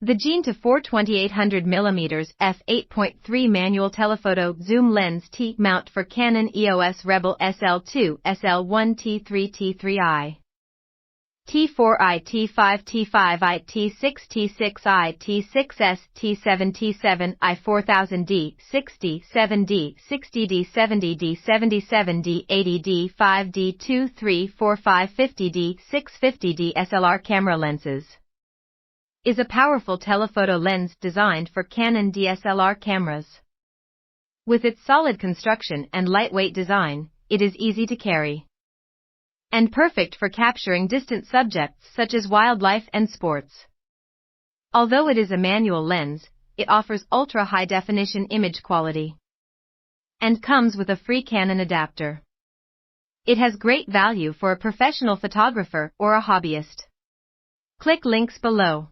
The JINTU 420-800mm f8.3 manual telephoto zoom lens T-mount for Canon EOS Rebel SL2, SL1 T3 T3i. T4i, T5, T5i, T6, T6i, T6s, T7, T7i, 4000D, 60, 7D, 60D, 70D, 77D, 80D, 5D, 2, 3, 4, 5, 50D, 650D SLR camera lenses. Is a powerful telephoto lens designed for Canon DSLR cameras. With its solid construction and lightweight design, it is easy to carry and perfect for capturing distant subjects such as wildlife and sports. Although it is a manual lens, it offers ultra-high-definition image quality and comes with a free Canon adapter. It has great value for a professional photographer or a hobbyist. Click links below.